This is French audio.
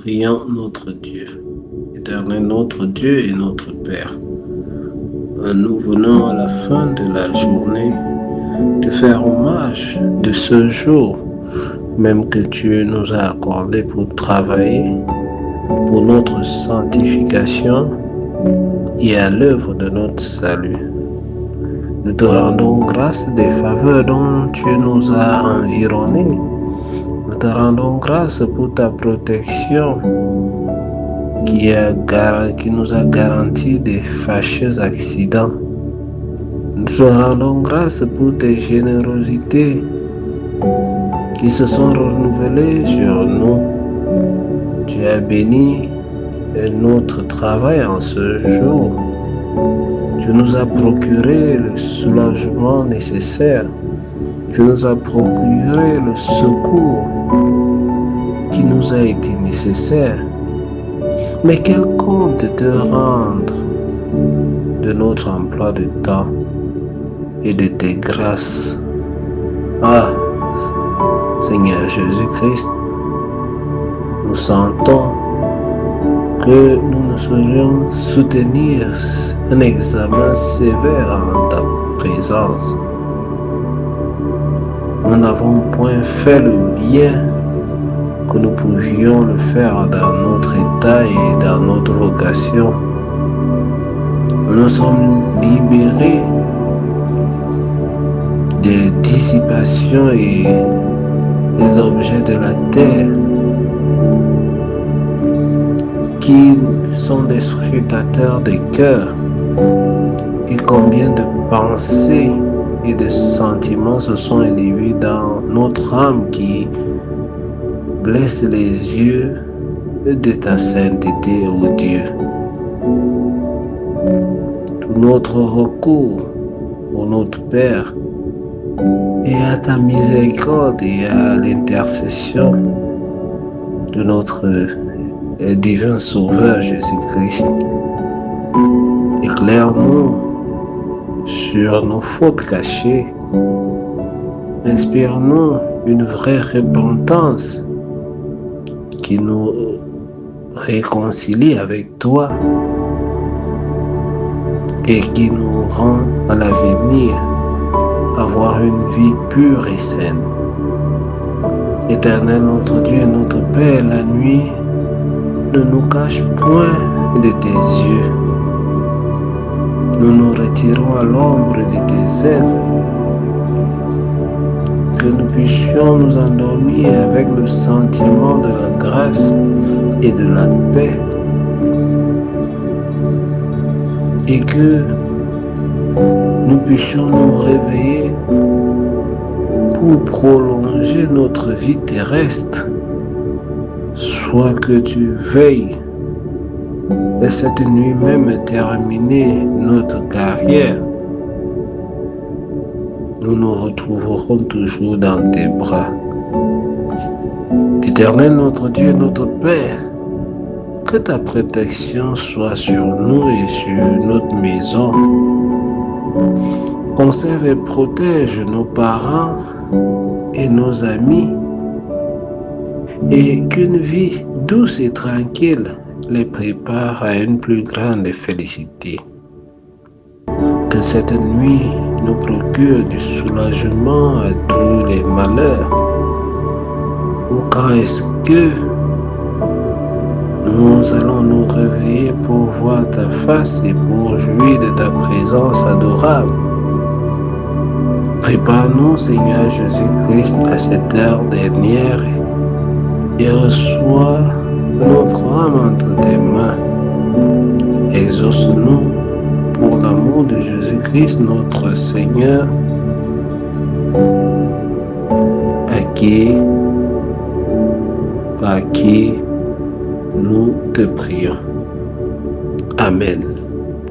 Prions notre Dieu, éternel notre Dieu et notre Père. Nous venons à la fin de la journée te faire hommage de ce jour, même que tu nous as accordé pour travailler, pour notre sanctification et à l'œuvre de notre salut. Nous te rendons grâce des faveurs dont tu nous as environnés. Nous te rendons grâce pour ta protection qui nous a garanti des fâcheux accidents. Nous te rendons grâce pour tes générosités qui se sont renouvelées sur nous. Tu as béni notre travail en ce jour. Tu nous as procuré le soulagement nécessaire. Tu nous as procuré le secours qui nous a été nécessaire. Mais quel compte te rendre de notre emploi de temps et de tes grâces? Ah, Seigneur Jésus-Christ, nous sentons que nous ne saurions soutenir un examen sévère en ta présence. Nous n'avons point fait le bien que nous pouvions le faire dans notre état et dans notre vocation. Nous nous sommes libérés des dissipations et des objets de la terre qui sont des scrutateurs des cœurs. Et combien de pensées et de sentiments se sont élevés dans notre âme qui blessent les yeux de ta sainteté, ô Dieu. Tout notre recours, ô notre Père, et à ta miséricorde et à l'intercession de notre divin Sauveur Jésus-Christ. Éclaire-nous sur nos fautes cachées. Inspire-nous une vraie repentance qui nous réconcilie avec toi et qui nous rend à l'avenir avoir une vie pure et saine. Éternel notre Dieu et notre Père, la nuit ne nous cache point de tes yeux. Nous nous retirons à l'ombre de tes ailes. Que nous puissions nous endormir avec le sentiment de la grâce et de la paix. Et que nous puissions nous réveiller pour prolonger notre vie terrestre. Soit que tu veilles et cette nuit même terminer notre carrière, nous nous retrouverons toujours dans tes bras. Éternel notre Dieu, notre Père, que ta protection soit sur nous et sur notre maison. Conserve et protège nos parents et nos amis, et qu'une vie douce et tranquille les prépare à une plus grande félicité. Que cette nuit nous procure du soulagement à tous les malheurs. Ou quand est-ce que nous allons nous réveiller pour voir ta face et pour jouir de ta présence adorable? Prépare-nous, Seigneur Jésus-Christ, à cette heure dernière et reçois notre âme entre tes mains. Exauce-nous pour l'amour de Jésus-Christ, notre Seigneur, par qui nous te prions. Amen.